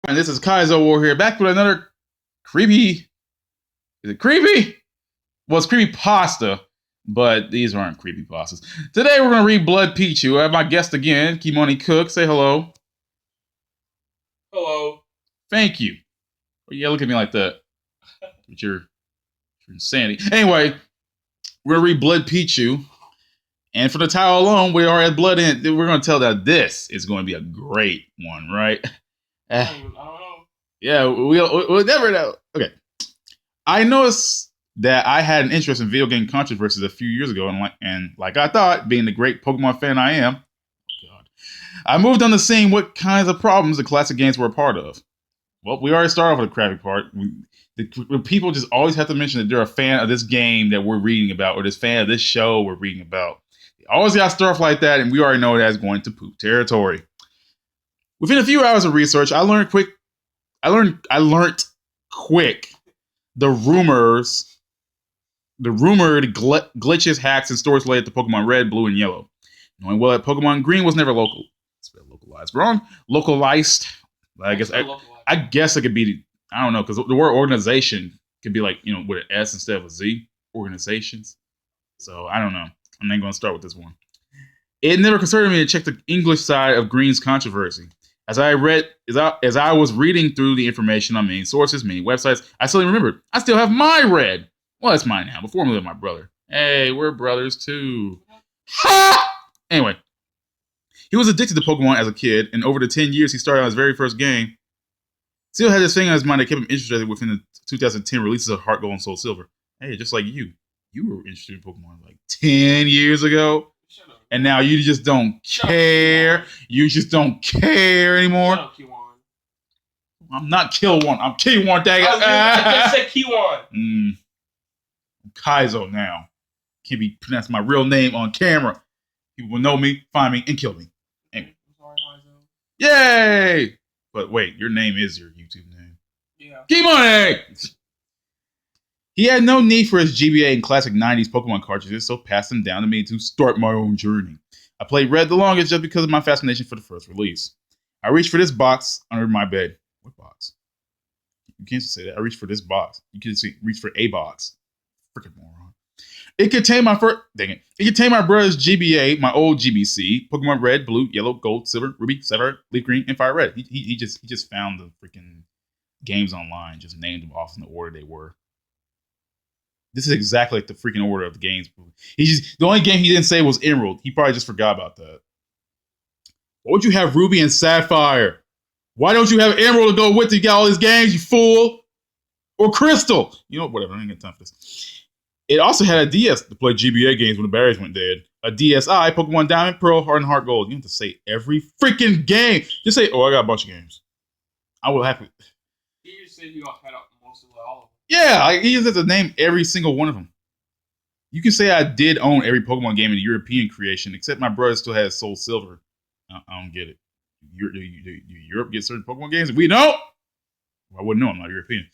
And this is Kaizouwar here, back with another creepy. Is it creepy? Well, it's Creepypasta, but these aren't creepypastas. Today we're going to read Blood Pichu. I have my guest again, Kimonei Cook. Say hello. Hello. Thank you. Yeah, look at me like that. With your insanity. Anyway, we're going to read Blood Pichu. And for the title alone, we already had blood in it. We're going to tell that this is going to be a great one, right? I don't know. Yeah, we'll never know. Okay. I noticed that I had an interest in video game controversies a few years ago, and like I thought, being the great Pokemon fan I am, I moved on to seeing what kinds of problems the classic games were a part of. Well, we already started off with the crappy part. People just always have to mention that they're a fan of this game that we're reading about, or this fan of this show we're reading about. They always got stuff like that, and we already know that's going to poop territory. Within a few hours of research, I learned quick the rumored glitches, hacks, and stories related to Pokemon Red, Blue, and Yellow. Knowing well that Pokemon Green was never localized. I guess it could be, I don't know, because the word organization could be like, with an S instead of a Z. Organizations. So I don't know. I'm not going to start with this one. It never concerted me to check the English side of Green's controversy. As I was reading through the information on many sources, many websites, I suddenly remembered I still have my Red. Well, it's mine now, but formerly my brother. Hey, we're brothers too. Ha! Anyway, he was addicted to Pokemon as a kid, and over the 10 years he started on his very first game, still had this thing on his mind that kept him interested within the 2010 releases of Heart Gold and Soul Silver. Hey, just like you. You were interested in Pokemon like 10 years ago. And now you just don't care. You just don't care anymore. I'm not Kill1. I'm Kill1, dang it. I just said Kiwan. I'm Kaizo now. Can't be pronouncing my real name on camera. People will know me, find me, and kill me. Anyway. Yay! But wait, your name is your YouTube name. Yeah. Kimonei! He had no need for his GBA and classic 90s Pokemon cartridges, so passed them down to me to start my own journey. I played Red the longest just because of my fascination for the first release. I reached for this box under my bed. What box? You can't say that. I reached for this box. You can reach for a box. Freaking moron. It contained my brother's GBA, my old GBC, Pokemon Red, Blue, Yellow, Gold, Silver, Ruby, Sapphire, Leaf Green, and Fire Red. He just found the freaking games online, just named them off in the order they were. This is exactly like the freaking order of the games. The only game he didn't say was Emerald. He probably just forgot about that. Why would you have Ruby and Sapphire? Why don't you have Emerald to go with it? You got all these games, you fool. Or Crystal. Whatever. I ain't got time for this. It also had a DS to play GBA games when the batteries went dead. A DSi, Pokemon Diamond, Pearl, Heart, and Heart Gold. You don't have to say every freaking game. Just say, I got a bunch of games. I will have to. You just said you got head up most of all of them. Yeah, he just has to name every single one of them. You can say I did own every Pokemon game in the European creation, except my brother still has Soul Silver. I don't get it. Europe get certain Pokemon games? We don't. Well, I wouldn't know. I'm not European.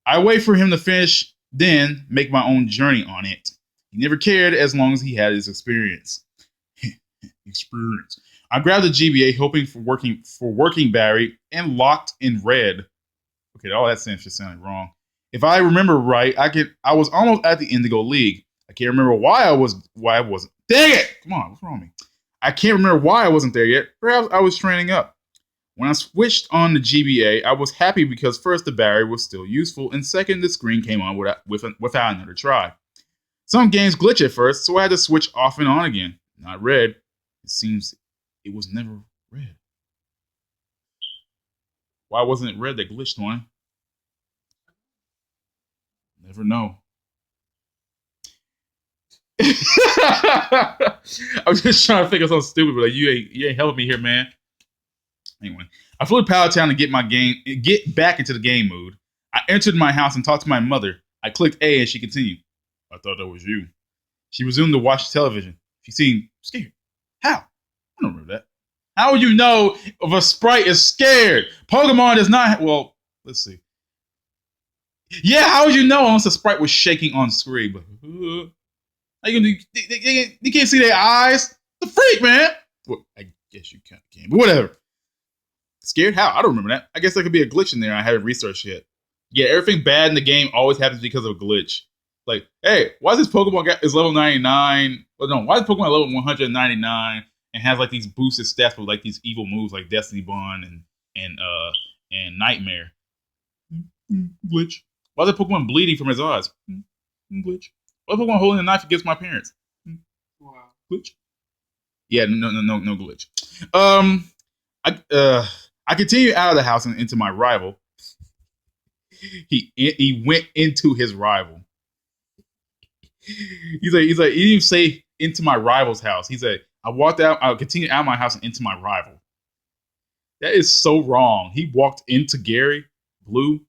I wait for him to finish, then make my own journey on it. He never cared as long as he had his experience. I grabbed the GBA, hoping for working battery, and locked in Red. Okay, all that just sounded wrong. If I remember right, I was almost at the Indigo League. I can't remember why I wasn't. Dang it! Come on, what's wrong with me? I can't remember why I wasn't there yet. Perhaps I was training up. When I switched on the GBA, I was happy because first, the battery was still useful, and second, the screen came on without another try. Some games glitch at first, so I had to switch off and on again. Not Red. It seems it was never Red. Why wasn't it Red that glitched one? Never know. I was just trying to think of something stupid, but like, you ain't helping me here, man. Anyway, I flew to Power Town to get back into the game mood. I entered my house and talked to my mother. I clicked A and she continued. I thought that was you. She resumed to watch television. She seemed scared. How? I don't remember that. How would you know if a sprite is scared? Pokemon does not. Well, let's see. Yeah, how would you know unless the sprite was shaking on screen? But you can't see their eyes. The freak, man. Well, I guess you kind of can, but whatever. Scared? How? I don't remember that. I guess there could be a glitch in there. I haven't researched yet. Yeah, everything bad in the game always happens because of a glitch. Like, hey, why is this Pokemon is level 99? Well, no, why is Pokemon level 199 and has like these boosted stats with like these evil moves like Destiny Bond and Nightmare? Glitch. Why is the Pokemon bleeding from his eyes? Glitch. Why is Pokemon holding a knife against my parents? Wow. Glitch. Yeah, no glitch. I continue out of the house and into my rival. He went into his rival. He's like he didn't even say into my rival's house. He said I continued out of my house and into my rival. That is so wrong. He walked into Gary Blue,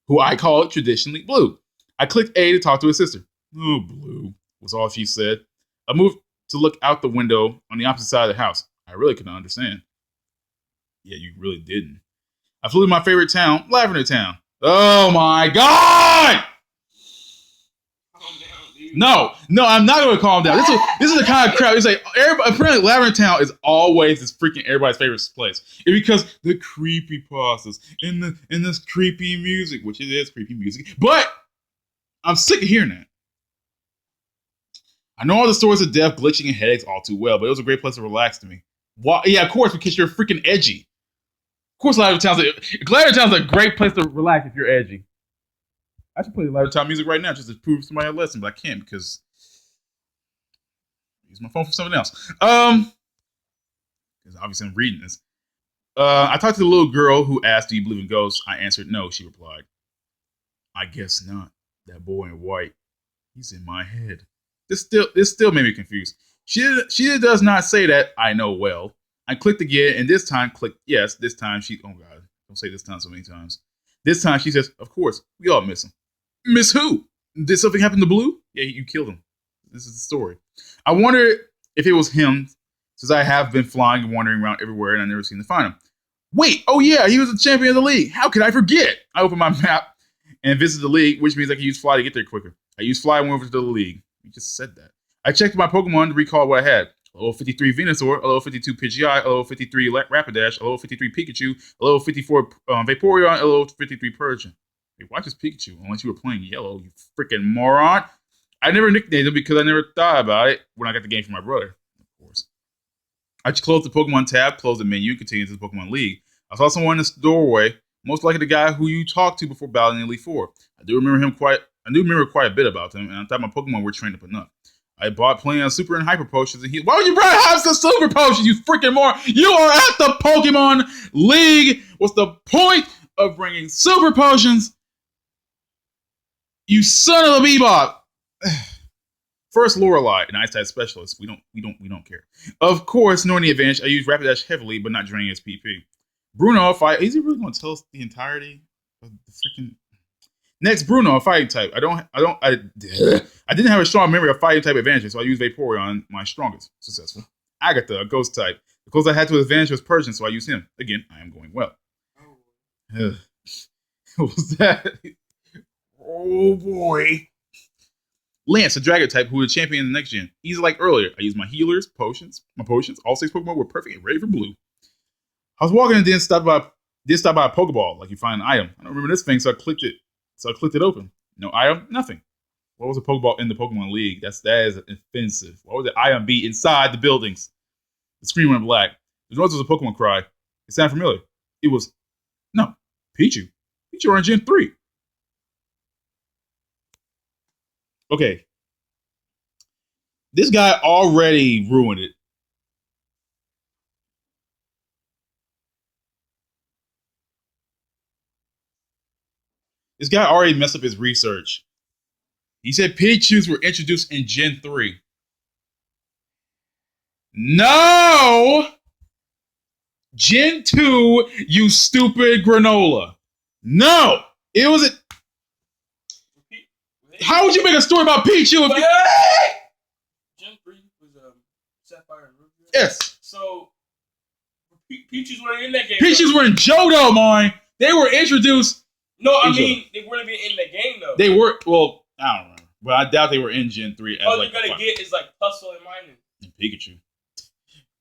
who I call traditionally Blue. I clicked A to talk to his sister. Oh, Blue was all she said. I moved to look out the window on the opposite side of the house. I really couldn't understand. Yeah, you really didn't. I flew to my favorite town, Lavender Town. Oh my God! Calm down, dude. No, I'm not going to calm down. This is the kind of crap. It's like apparently Lavender Town is always this freaking everybody's favorite place. It's because the creepypastas and this creepy music, which it is creepy music. But I'm sick of hearing that. I know all the stories of death, glitching, and headaches all too well, but it was a great place to relax to me. Why? Yeah, of course, because you're freaking edgy. Of course, Lavender Town's a great place to relax if you're edgy. I should play Lavender Town music right now just to prove somebody a lesson, but I can't because I use my phone for something else. Because obviously I'm reading this. I talked to the little girl who asked, "Do you believe in ghosts?" I answered, "No." She replied, "I guess not. That boy in white, he's in my head." This still made me confused. She does not say that. I know well. I clicked again, and this time clicked yes. This time she, oh God, don't say this time so many times. This time she says, "Of course, we all miss him." Miss who? Did something happen to Blue? Yeah, you killed him. This is the story. I wonder if it was him, since I have been flying and wandering around everywhere, and I never seem to find him. Wait, oh yeah, he was the champion of the league. How could I forget? I opened my map and visited the league, which means I can use Fly to get there quicker. I used Fly and went over to the league. You just said that. I checked my Pokemon to recall what I had. A level 53 Venusaur, a level 52 Pidgeot, a level 53 Rapidash, a level 53 Pikachu, a level 54 Vaporeon, a level 53 Persian. Hey, why just Pikachu? Unless you were playing yellow, you freaking moron. I never nicknamed him because I never thought about it when I got the game from my brother, of course. I just closed the Pokemon tab, closed the menu, continued to the Pokemon League. I saw someone in the doorway, most likely the guy who you talked to before battling in Elite Four. I do remember quite a bit about him, and I thought my Pokemon were trained up enough. I bought plenty of Super and Hyper Potions, and why would you buy Hyper and Super Potions, you freaking moron? You are at the Pokemon League! What's the point of bringing Super Potions? You son of a bebop! First, Lorelei, an Ice type specialist. We don't care. Of course, knowing the advantage, I use Rapidash heavily, but not draining his PP. Bruno, is he really going to tell us the entirety of the freaking? Next, Bruno, a fighting type. I didn't have a strong memory of fighting type advantages, so I used Vaporeon, my strongest. Successful. Agatha, a ghost type. The closest I had to advantage was Persian, so I used him. Again, I am going well. What was that? Oh boy. Lance, a Dragon type who is champion in the next gen. He's like earlier. I used my healers, potions. My potions, all 6 Pokemon were perfect and ready for Blue. I was walking and didn't stop by a Pokeball, like you find an item. I don't remember this thing, so I clicked it open. No item, nothing. What was a Pokeball in the Pokemon League? That is offensive. Why would the item be inside the buildings? The screen went black. The noise was a Pokemon cry. It sounded familiar. It was, no, Pichu. Pichu are in Gen 3. Okay. This guy already ruined it. This guy already messed up his research. He said Pichus were introduced in Gen 3. No! Gen 2, you stupid granola. No! It was a... How would you make a story about Pichu if you... Gen 3 was Sapphire and Ruby. Yes. So, Pichu's weren't in that game. Pichus were in Johto, mine. They were introduced... No, I mean, they wouldn't be in the game, though. They were... Well, I don't remember. But I doubt they were in Gen 3. All you gotta get is, like, Tussle and Minun. And Pikachu.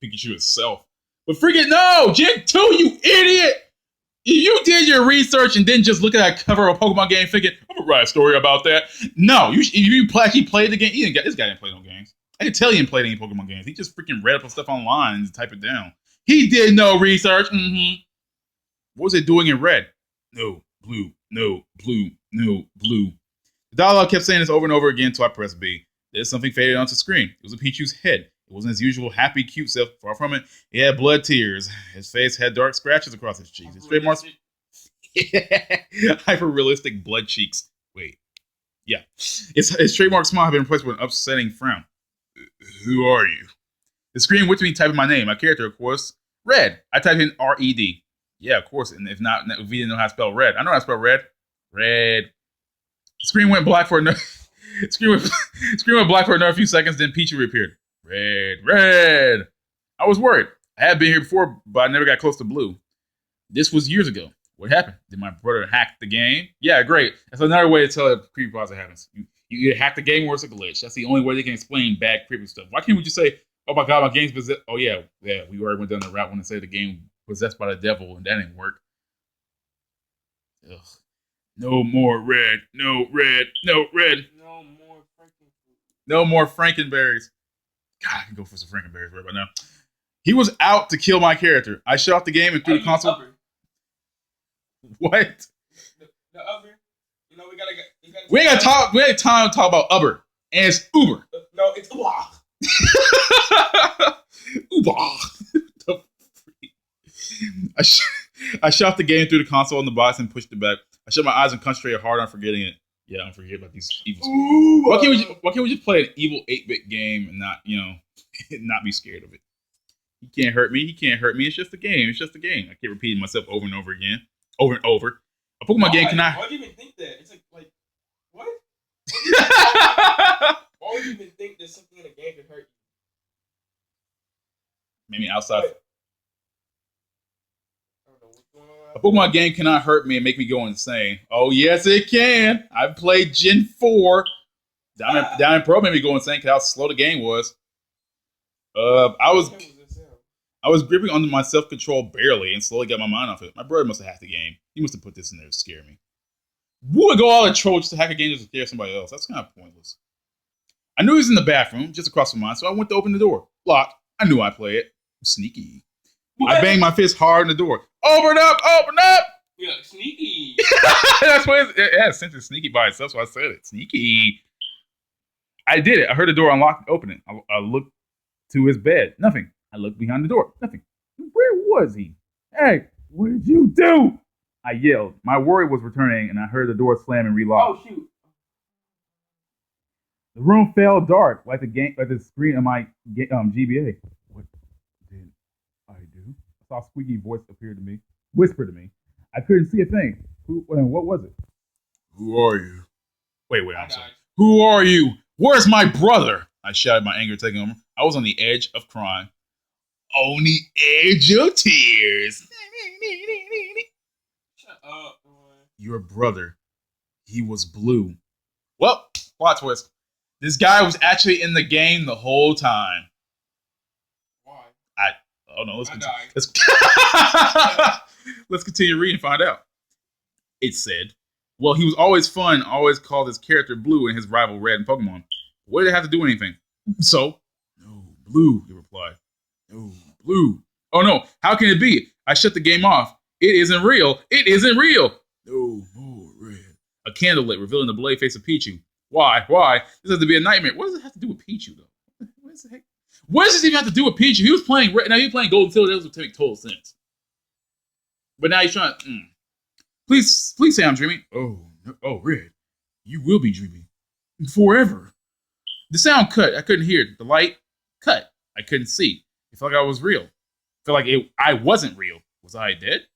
Pikachu itself. But freaking no! Gen 2, you idiot! If you did your research and didn't just look at that cover of a Pokemon game thinking, I'm gonna write a story about that. No, if you actually played the game, this guy didn't play no games. I can tell he didn't play any Pokemon games. He just freaking read up stuff online and type it down. He did no research. Mm-hmm. What was it doing in red? No, blue, no, blue, no, blue. The dialogue kept saying this over and over again until I pressed B. There's something faded onto the screen. It was a Pichu's head. It wasn't his usual happy, cute self. Far from it. He had blood tears. His face had dark scratches across his cheeks. His trademark hyper-realistic blood cheeks. Wait. Yeah. His trademark smile had been replaced with an upsetting frown. Who are you? The screen went to me typing my name. My character, of course, Red. I typed in R-E-D. Yeah, of course. And if we didn't know how to spell red. I know how to spell red. Red. The screen went black for another... screen went black for another few seconds, then Pichu reappeared. Red. I was worried. I had been here before, but I never got close to blue. This was years ago. What happened? Did my brother hack the game? Yeah, great. That's another way to tell if creepypasta happens. You either hack the game or it's a glitch. That's the only way they can explain bad creepy stuff. Why can't we just say, oh my god, my game's possessed? Oh yeah, we already went down the route when they said the game possessed by the devil, and that didn't work. Ugh. No more red. No red. No red. No more Frankenberries. No more Frankenberries. God, I can go for some Frankenberries right now. He was out to kill my character. I shut off the game and threw the console. Uber. What? The Uber. You know, we ain't time to talk about Uber. And it's Uber. No, it's Uber. Uber. I shot the game through the console on the box and pushed it back. I shut my eyes and concentrated hard on forgetting it. Yeah, I'm forgetting about these evil. Why can't we just play an evil 8-bit game and not, not be scared of it? He can't hurt me. He can't hurt me. It's just a game. It's just a game. I keep repeating myself over and over again. Over and over. A Pokemon game cannot... Why do you even think that? It's like what? Why would you even think that something in a game could hurt you? Maybe outside... What? A Pokemon game cannot hurt me and make me go insane. Oh, yes, it can. I've played Gen 4. Down in Pro made me go insane because how slow the game was. I was gripping under my self-control barely and slowly got my mind off it. My brother must have hacked the game. He must have put this in there to scare me. Who would go all the trouble just to hack a game just to scare somebody else? That's kind of pointless. I knew he was in the bathroom, just across from mine, so I went to open the door. Locked. I knew I'd play it. Sneaky. I banged my fist hard on the door. Open up! Open up! Yeah, sneaky. That's what it has sense of sneaky by itself, so I said it. Sneaky. I did it. I heard the door unlock and open it. I looked to his bed. Nothing. I looked behind the door. Nothing. Where was he? Hey, what did you do? I yelled. My worry was returning, and I heard the door slam and relock. Oh, shoot. The room fell dark, like the screen of my GBA. What did I do? I saw a squeaky voice whisper to me. I couldn't see a thing. What was it? Who are you? Wait, I'm sorry. Who are you? Where's my brother? I shouted, my anger taking over. I was on the edge of crying. On the edge of tears. Shut up, boy. Your brother. He was blue. Well, plot twist. This guy was actually in the game the whole time. Why? Let's continue reading and find out. It said, well, he was always fun, always called his character Blue and his rival Red in Pokemon. What did it have to do with anything? So, no, Blue, he replied. No, Blue. Oh no, how can it be? I shut the game off. It isn't real. It isn't real. No more Red. A candle lit, revealing the blade face of Pichu. Why? This has to be a nightmare. What does it have to do with Pichu, though? What the heck? What does this even have to do with Pichu? He was playing Red. Now he was playing Gold and Silver. That would make total sense. But now he's trying to... Please say I'm dreaming. Oh, Red. You will be dreaming. Forever. The sound cut. I couldn't hear it. The light cut. I couldn't see. It felt like I was real. It felt like I wasn't real. Was I dead?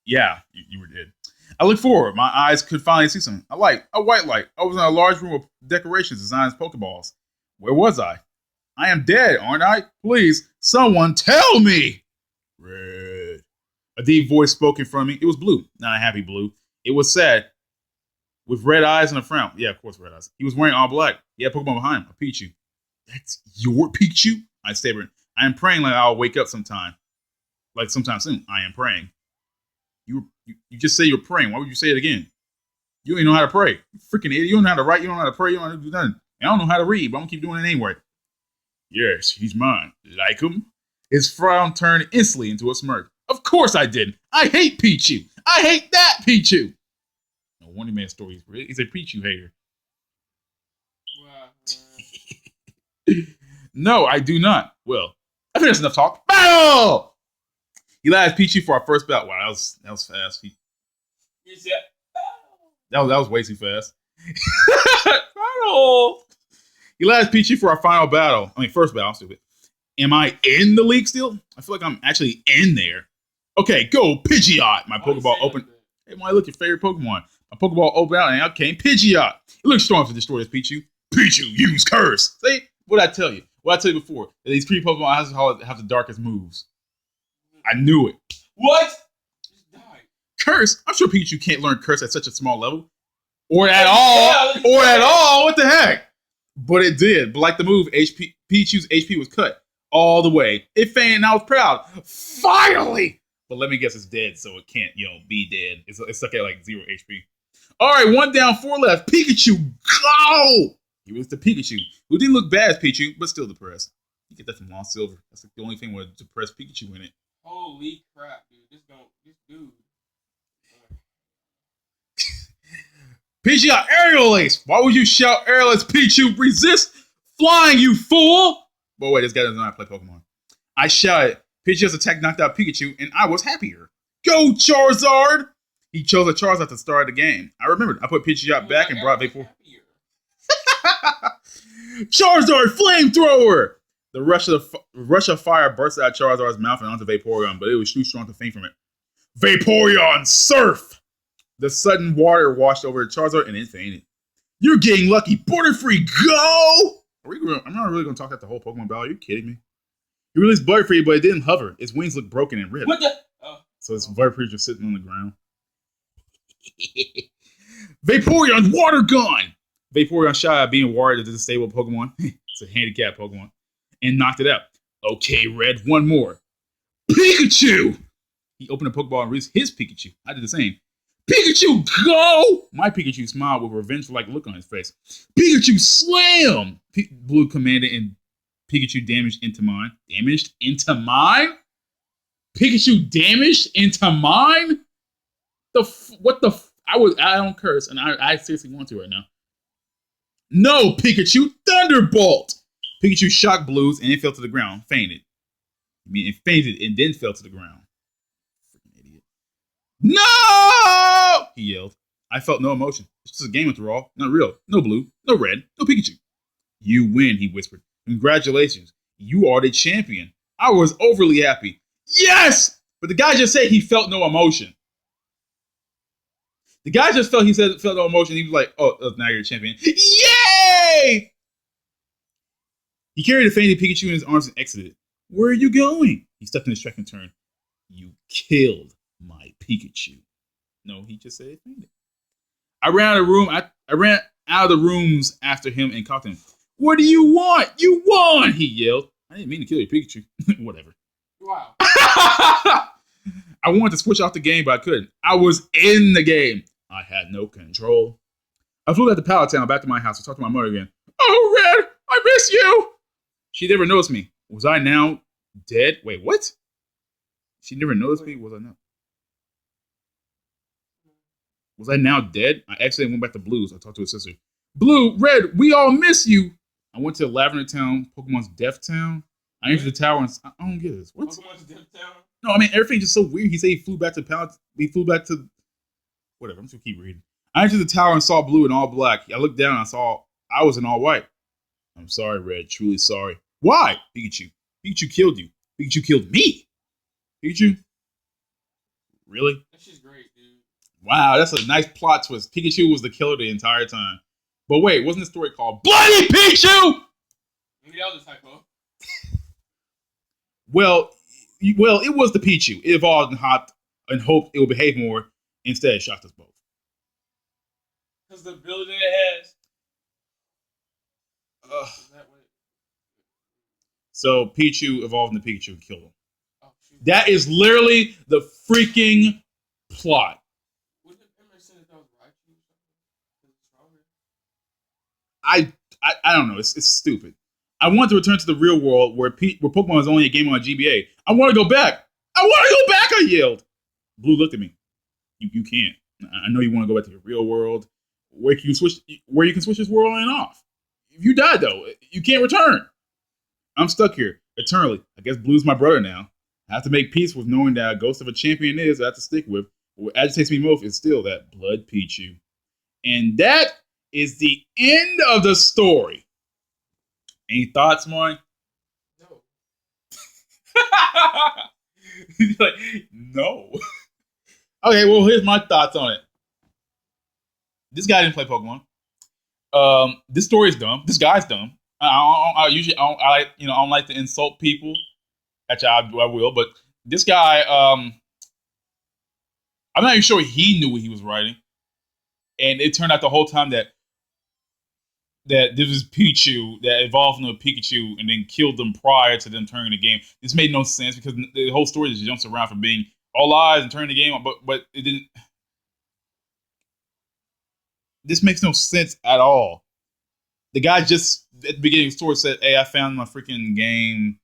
Yeah, you were dead. I looked forward. My eyes could finally see something. A white light. I was in a large room of decorations designed as Pokeballs. Where was I? I am dead, aren't I? Please, someone tell me! Red. A deep voice spoke in front of me. It was Blue, not a happy Blue. It was sad, with red eyes and a frown. Yeah, of course, red eyes. He was wearing all black. He had Pokemon behind him, a Pichu. That's your Pichu? I stammered. I am praying like I'll wake up sometime. Like sometime soon. I am praying. You just say you're praying. Why would you say it again? You don't even know how to pray. You freaking idiot. You don't know how to write. You don't know how to pray. You don't know how to do nothing. I don't know how to read, but I'm going to keep doing it anyway. Yes, he's mine. Like him? His frown turned instantly into a smirk. Of course I didn't. I hate Pichu. I hate that Pichu. No wonder man story. He's a Pichu hater. Wow. No, I do not. Well, I think that's enough talk. Battle! He last Pichu for our first battle. Wow, that was fast. That was way too fast. Battle! He last Pichu for our final battle. I mean, first battle. I'm stupid. Am I in the league still? I feel like I'm actually in there. Okay, go Pidgeot. My Pokeball open. Hey, why look your favorite Pokemon? My Pokeball open out and out came Pidgeot. It looks strong to destroy this Pichu. Pichu, use curse. See? What did I tell you? What I tell you before? That these creepy Pokemon have the darkest moves. I knew it. What? Just died. Curse? I'm sure Pikachu can't learn curse at such a small level. Or at all. Or at all. What the heck? But it did. But like the move, Pichu's HP was cut all the way. It fainted and I was proud. Finally! But let me guess it's dead, so it can't, be dead. It's stuck at like 0 HP. All right, 1 down, 4 left. Pikachu, go! He was the Pikachu, who didn't look bad as Pichu, but still depressed. You get that from Lost Silver. That's like the only thing with depressed Pikachu in it. Holy crap, dude. This dude. Pidgeot Aerial Ace! Why would you shout Aerial Ace, Pichu? Resist flying, you fool! But wait, this guy doesn't know how to play Pokemon. I shouted. Pidgeot's attack knocked out Pikachu, and I was happier. Go, Charizard! He chose a Charizard at the start of the game. I remembered. I put Pidgeot back and brought Vapor. Charizard Flamethrower! The rush of fire burst out of Charizard's mouth and onto Vaporeon, but it was too strong to faint from it. Vaporeon Surf! The sudden water washed over Charizard and it fainted. You're getting lucky. Border free, go! I'm not really going to talk about the whole Pokemon battle. Are you kidding me? He released Butterfree, but it didn't hover. Its wings looked broken and ripped. What the? Oh. So it's Butterfree just sitting on the ground. Vaporeon Water Gun! Vaporeon shot at being watered as a disabled Pokemon. It's a handicapped Pokemon. And knocked it out. Okay, Red, one more. Pikachu! He opened a Pokeball and released his Pikachu. I did the same. Pikachu, go! My Pikachu smiled with a revengeful-like look on his face. Pikachu, slam! Blue commanded and Pikachu damaged into mine. Damaged into mine? Pikachu damaged into mine? I don't curse, and I seriously want to right now. No, Pikachu, Thunderbolt! Pikachu shocked Blues and it fell to the ground, fainted. I mean, it fainted and then fell to the ground. Freaking idiot. No! He yelled. I felt no emotion. It's just a game after all. Not real. No blue, no red, no Pikachu. You win, he whispered. Congratulations. You are the champion. I was overly happy. Yes! But the guy just said he felt no emotion. The guy just felt no emotion. He was like, oh, now you're the champion. Yay! He carried a fainted Pikachu in his arms and exited. Where are you going? He stepped in his track and turned. You killed my Pikachu. No, he just said it fainted. I ran out of the room. I ran out of the rooms after him and caught him. What do you want? You won! He yelled. I didn't mean to kill your Pikachu. Whatever. Wow. I wanted to switch off the game, but I couldn't. I was in the game. I had no control. I flew out to Pallet Town back to my house to talk to my mother again. Oh, Red, I miss you! She never noticed me. Was I now dead? Wait, what? She never noticed me? Was I now dead? I accidentally went back to Blue's. I talked to his sister. Blue, Red, we all miss you. I went to Lavender Town, Pokemon's Death Town. I entered the tower and I don't get this. What? Pokemon's Death Town? No, I mean, everything's just so weird. He said he flew back to Pallet. He flew back to... Whatever, I'm just going to keep reading. I entered the tower and saw Blue in all black. I looked down and I saw I was in all white. I'm sorry, Red. Truly sorry. Why? Pikachu. Pikachu killed you. Pikachu killed me. Pikachu? Really? That shit's great, dude. Wow, that's a nice plot twist. Pikachu was the killer the entire time. But wait, wasn't the story called Bloody Pichu? Maybe that was a typo. Well, it was the Pichu. It evolved and hoped it would behave more. Instead, it shocked us both. Because the ability it has. So Pichu evolved into Pikachu and killed him. Oh, shoot. That is literally the freaking plot. Wouldn't it make sense if that was Raichu or something? Because it's stronger. I don't know. It's stupid. I want to return to the real world where Pokemon was only a game on GBA. I want to go back. I want to go back, I yelled. Blue looked at me. You can't. I know you want to go back to the real world where you can switch this world on and off. If you die, though, you can't return. I'm stuck here eternally. I guess Blue's my brother now. I have to make peace with knowing that a ghost of a champion is I have to stick with. What agitates me most is still that blood Pichu. And that is the end of the story. Any thoughts, Moy? No. Like, no. Okay, well, here's my thoughts on it. This guy didn't play Pokemon. This story is dumb. This guy's dumb. I don't like to insult people. Actually, I will, but this guy, I'm not even sure he knew what he was writing. And it turned out the whole time that this was Pichu that evolved into a Pikachu and then killed them prior to them turning the game. This made no sense because the whole story just jumps around from being all eyes and turning the game on, but it didn't. This makes no sense at all. The guy just at the beginning of the story said, "Hey, I found my freaking game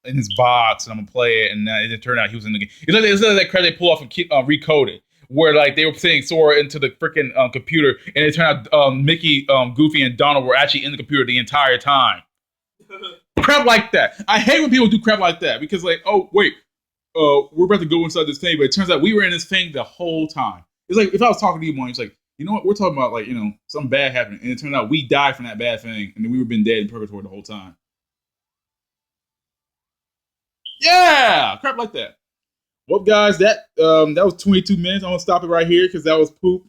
in his box and I'm gonna play it," and it turned out he was in the game. It's like that credit they pull off and Recoded, where like they were putting Sora into the freaking computer, and it turned out Mickey, Goofy, and Donald were actually in the computer the entire time. Crap like that. I hate when people do crap like that because like, oh wait, we're about to go inside this thing, but it turns out we were in this thing the whole time. It's like if I was talking to you, Moy, it's like, you know what, we're talking about like, you know, something bad happening, and it turned out we died from that bad thing, and then we were been dead in purgatory the whole time. Yeah, crap like that. Well, guys, that was 22 minutes. I'm gonna stop it right here because that was poop.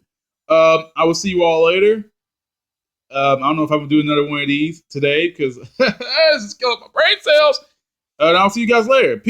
I will see you all later. I don't know if I'm gonna do another one of these today because this is killing my brain cells. And I'll see you guys later. Peace.